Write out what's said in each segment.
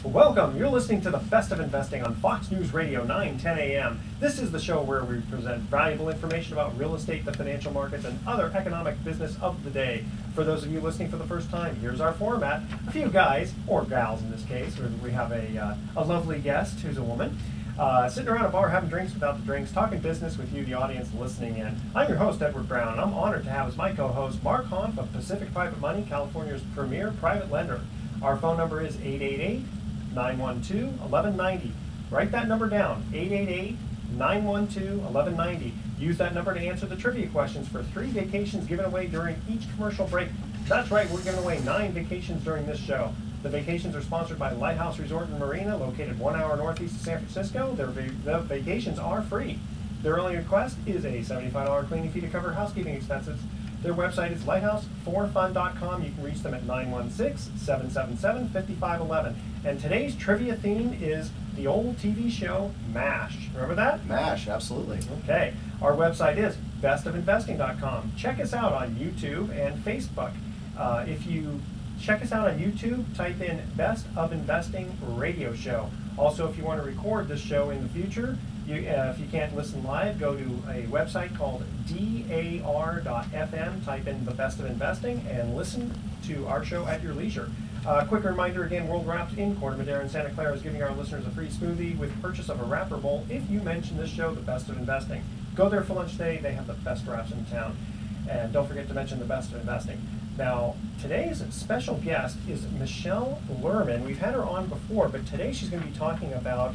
Welcome. You're listening to the Best of Investing on Fox News Radio 9:10 a.m. This is the show where we present valuable information about real estate, the financial markets, and other economic business of the day. For those of you listening for the first time, here's our format. A few guys, or gals in this case, we have a lovely guest who's a woman, sitting around a bar having drinks without the drinks, talking business with you, the audience, listening in. I'm your host, Edward Brown, and I'm honored to have as my co-host Mark Hanf of Pacific Private Money, California's premier private lender. Our phone number is 888-912-1190. Write that number down, 888-912-1190. Use that number to answer the trivia questions for 3 vacations given away during each commercial break. That's right, we're giving away 9 vacations during this show. The vacations are sponsored by Lighthouse Resort and Marina, located 1 hour northeast of San Francisco. The vacations are free. Their only request is a $75 cleaning fee to cover housekeeping expenses. Their website is lighthouse4fun.com. You can reach them at 916-777-5511. And today's trivia theme is the old TV show MASH. Remember that? MASH, absolutely. Okay. Our website is bestofinvesting.com. Check us out on YouTube and Facebook. If you check us out on YouTube, type in Best of Investing Radio Show. Also, if you want to record this show in the future, if you can't listen live, go to a website called dar.fm, type in the Best of Investing, and listen to our show at your leisure. Quick reminder again, World Wraps in Corte Madera and Santa Clara is giving our listeners a free smoothie with purchase of a wrapper bowl if you mention this show, the Best of Investing. Go there for lunch today. They have the best wraps in town. And don't forget to mention the Best of Investing. Now, today's special guest is Michelle Lerman. We've had her on before, but today she's going to be talking about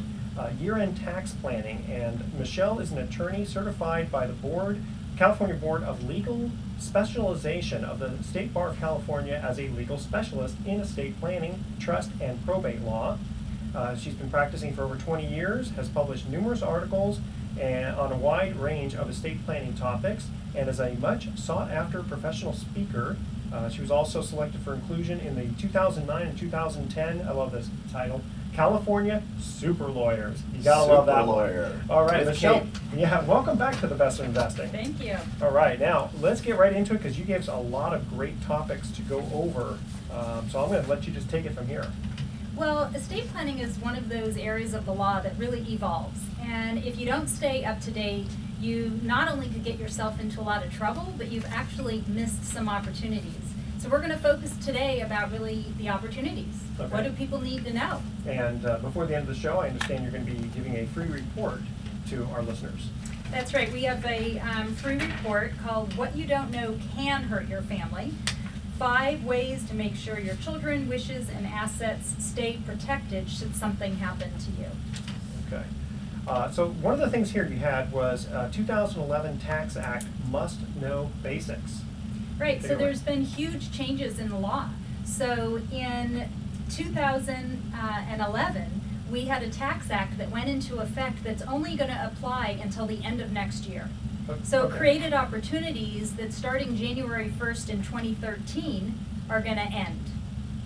year-end tax planning. And Michelle is an attorney certified by the California Board of Legal Specialization of the State Bar of California as a legal specialist in estate planning, trust, and probate law. She's been practicing for over 20 years, has published numerous articles on a wide range of estate planning topics, and is a much sought-after professional speaker. She was also selected for inclusion in the 2009 and 2010, I love this title, California Super Lawyers. You gotta love that lawyer. one. All right, Michelle. Yeah, welcome back to the Best of Investing. Thank you. All right, now let's get right into it because you gave us a lot of great topics to go over. So I'm going to let you just take it from here. Well, estate planning is one of those areas of the law that really evolves. And if you don't stay up to date, you not only could get yourself into a lot of trouble, but you've actually missed some opportunities. So we're going to focus today about really the opportunities. Okay. What do people need to know? And before the end of the show, I understand you're going to be giving a free report to our listeners. That's right. We have a free report called What You Don't Know Can Hurt Your Family. 5 ways to make sure your children, wishes, and assets stay protected should something happen to you. Okay. So one of the things here you had was 2011 Tax Act Must Know Basics. Right, so there's been huge changes in the law. So in 2011, we had a tax act that went into effect that's only going to apply until the end of next year. So it created opportunities that starting January 1st in 2013 are going to end,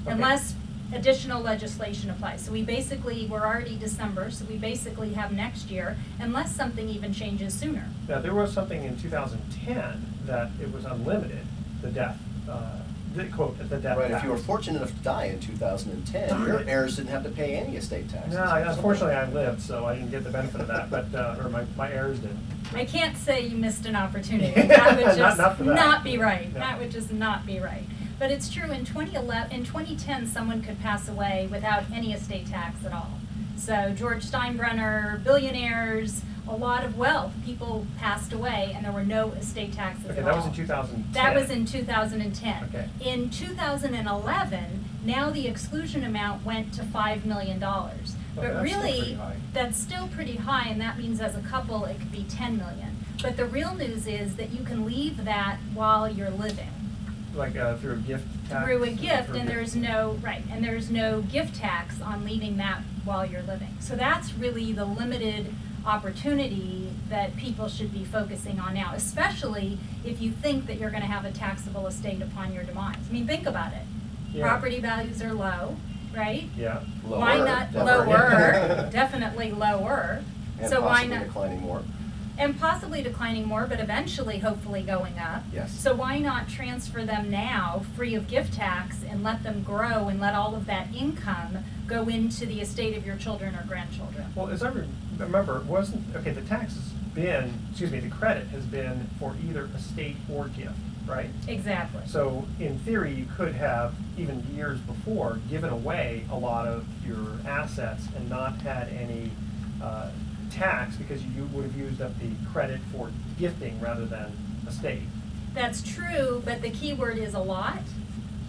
unless additional legislation applies. So we're already December, so we basically have next year, unless something even changes sooner. Now, there was something in 2010 that it was unlimited, the death, the death Right, tax. if you were fortunate enough to die in 2010, your heirs didn't have to pay any estate taxes. No, unfortunately I lived, so I didn't get the benefit of that, but or my heirs did. I can't say you missed an opportunity. That would just not be right. No. That would just not be right. But it's true, in 2010, someone could pass away without any estate tax at all. So George Steinbrenner, billionaires, a lot of wealth, people passed away and there were no estate taxes at all. That was in 2010. That was in 2010. Okay. In 2011, now the exclusion amount went to $5 million. But really, that's still pretty high, and that means as a couple it could be $10 million. But the real news is that you can leave that while you're living. Like through a gift tax? Through a gift, and there's no gift tax on leaving that while you're living. So that's really the limited opportunity that people should be focusing on now, especially if you think that you're going to have a taxable estate upon your demise. I mean, think about it. Yeah. Property values are low, right? Yeah. Why not lower? Definitely lower. And so possibly why not declining more. And possibly declining more, but eventually, hopefully, going up. Yes. So why not transfer them now, free of gift tax, and let them grow and let all of that income go into the estate of your children or grandchildren? Well, as I remember, the tax has been, the credit has been for either estate or gift, right? Exactly. So in theory, you could have, even years before, given away a lot of your assets and not had any tax because you would have used up the credit for gifting rather than estate. That's true, but the key word is a lot.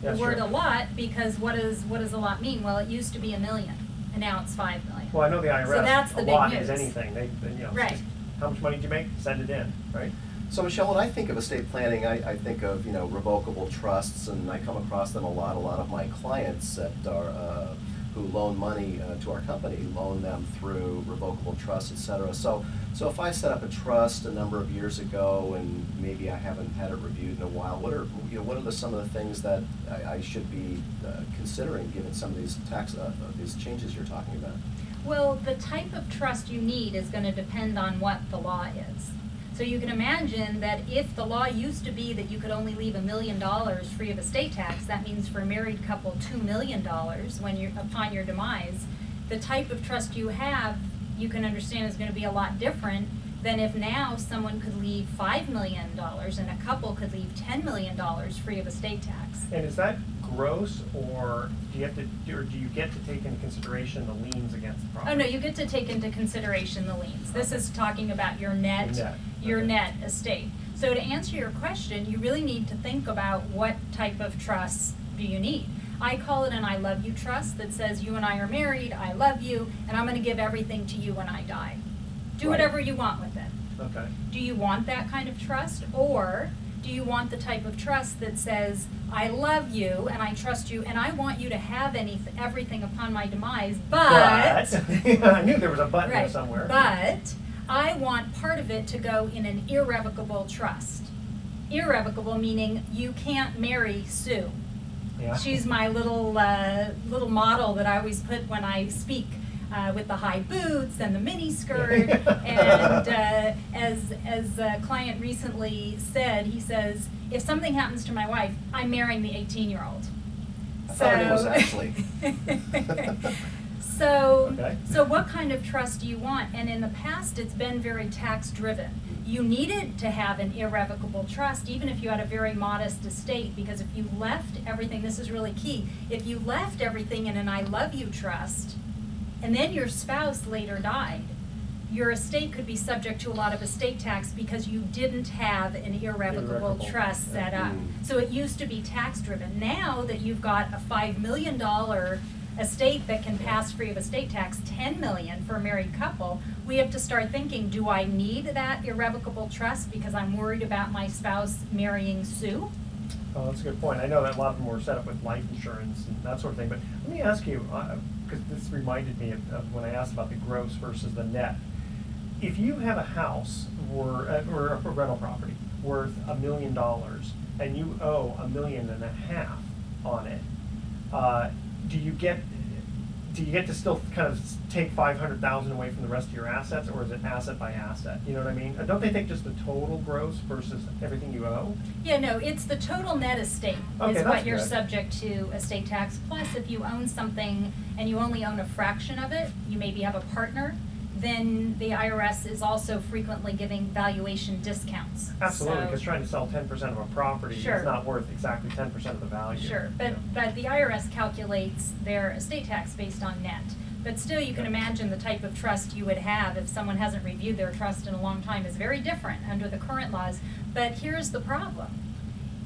That's the word true. a lot, because what does a lot mean? Well, it used to be $1 million, and now it's $5 million. Well, I know the IRS, So that's the a big lot news. is anything. They it's Right. just how much money did you make? Send it in, right? So Michelle, when I think of estate planning, I think of revocable trusts, and I come across them a lot. A lot of my clients that are who loan money to our company loan them through revocable trusts, et cetera. So if I set up a trust a number of years ago and maybe I haven't had it reviewed in a while, what are some of the things that I should be considering given some of these these changes you're talking about? Well, the type of trust you need is going to depend on what the law is. So you can imagine that if the law used to be that you could only leave $1 million free of estate tax, that means for a married couple $2 million upon your demise. The type of trust you have, you can understand, is going to be a lot different than if now someone could leave $5 million and a couple could leave $10 million free of estate tax. And is that gross, or do you get to take into consideration the liens against the property? Oh, no, you get to take into consideration the liens. This is talking about your net estate. So to answer your question, you really need to think about what type of trust do you need. I call it an I love you trust that says you and I are married, I love you, and I'm going to give everything to you when I die. Do whatever you want with it. Okay. Do you want that kind of trust, or do you want the type of trust that says, I love you and I trust you and I want you to have everything upon my demise, but I knew there was a but there right, somewhere. but I want part of it to go in an irrevocable trust. Irrevocable meaning you can't marry Sue. Yeah. She's my little model that I always put when I speak. With the high boots and the mini skirt, and as a client recently said, he says, if something happens to my wife, I'm marrying the 18-year-old. I thought it was actually. So what kind of trust do you want? And in the past, it's been very tax driven. You needed to have an irrevocable trust, even if you had a very modest estate, because if you left everything, this is really key, if you left everything in an I love you trust, and then your spouse later died, your estate could be subject to a lot of estate tax because you didn't have an irrevocable trust set up. So it used to be tax driven. Now that you've got a $5 million estate that can pass free of estate tax, $10 million for a married couple, we have to start thinking, do I need that irrevocable trust because I'm worried about my spouse marrying Sue? Oh, that's a good point. I know that a lot of them were set up with life insurance and that sort of thing, but let me ask you, because this reminded me of when I asked about the gross versus the net. If you have a house or a rental property worth $1 million and you owe $1.5 million on it, do you get to still kind of take $500,000 away from the rest of your assets, or is it asset by asset? You know what I mean? Don't they take just the total gross versus everything you owe? Yeah, no, it's the total net estate Okay, is what you're good. subject to estate tax. Plus, if you own something and you only own a fraction of it, you maybe have a partner, then the IRS is also frequently giving valuation discounts. Absolutely, because trying to sell 10% of a property Sure. is not worth exactly 10% of the value. Sure, but the IRS calculates their estate tax based on net. But still, you can imagine the type of trust you would have if someone hasn't reviewed their trust in a long time is very different under the current laws. But here's the problem.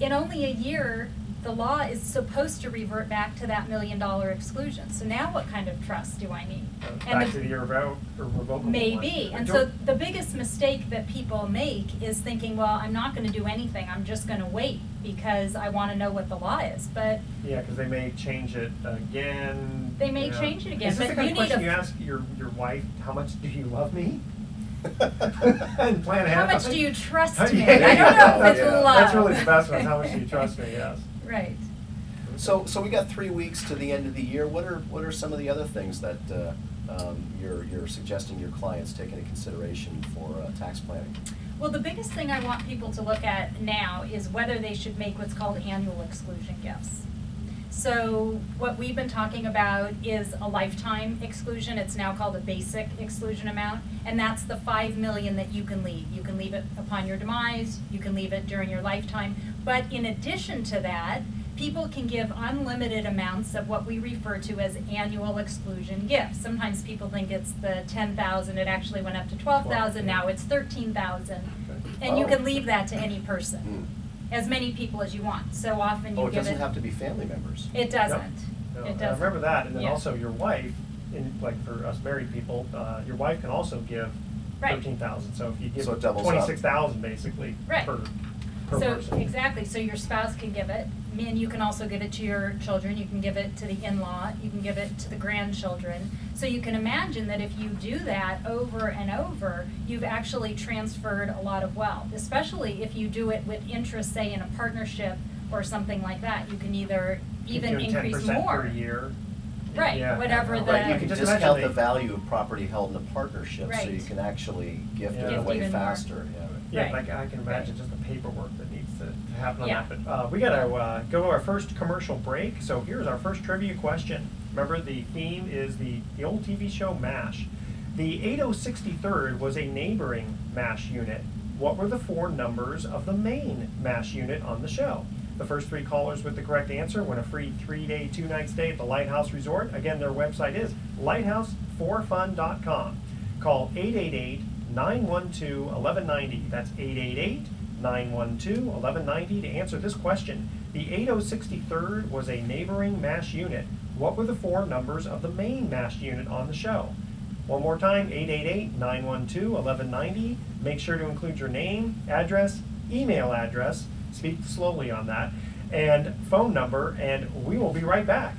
In only a year, the law is supposed to revert back to that $1 million exclusion. So now what kind of trust do I need? Back to the irrevocable Maybe. one. And so the biggest mistake that people make is thinking, well, I'm not going to do anything. I'm just going to wait because I want to know what the law is. But yeah, because they may change it again. They may change it again. Is this but the kind you of need question you ask your wife, how much do you love me? And plan ahead. How much do you trust me? Yeah, I don't know if it's yeah. love. That's really the best one. How much do you trust me? Yes. Right. So we got 3 weeks to the end of the year. What are some of the other things that you're suggesting your clients take into consideration for tax planning? Well, the biggest thing I want people to look at now is whether they should make what's called annual exclusion gifts. So what we've been talking about is a lifetime exclusion. It's now called a basic exclusion amount, and that's the $5 million that you can leave. You can leave it upon your demise, you can leave it during your lifetime, but in addition to that, people can give unlimited amounts of what we refer to as annual exclusion gifts. Sometimes people think it's the $10,000, it actually went up to $12,000, now it's $13,000. Okay. And you can leave that to any person, as many people as you want. So often you Oh, it give doesn't have to be family members. It doesn't. No, It I doesn't. remember that, and then Yeah. also your wife, like for us married people, your wife can also give Right. 13,000. So if you give So it doubles up. 26,000 basically Right. per So, person. exactly, so your spouse can give it, and you can also give it to your children, you can give it to the in-law, you can give it to the grandchildren. So you can imagine that if you do that over and over, you've actually transferred a lot of wealth, especially if you do it with interest, say in a partnership or something like that. You can either even Keep doing increase 10% more. per year. Right, Yeah. whatever the- Right, you Yeah, can just discount imagine the they- value of property held in a partnership, so Right. you can actually gift Yeah. it Gift away even more. faster. Yeah, Right. like I can imagine Right. just the paperwork that needs to happen on Yeah. that. But we got to go to our first commercial break. So here's our first trivia question. Remember, the theme is the old TV show MASH. The 8063rd was a neighboring MASH unit. What were the 4 numbers of the main MASH unit on the show? The first 3 callers with the correct answer win a free 3-day, 2-night stay at the Lighthouse Resort. Again, their website is lighthouse4fun.com. Call 888-912-1190. That's 888-912-1190 to answer this question. The 8063rd was a neighboring MASH unit. What were the 4 numbers of the main MASH unit on the show? One more time, 888-912-1190. Make sure to include your name, address, email address, speak slowly on that, and phone number, and we will be right back.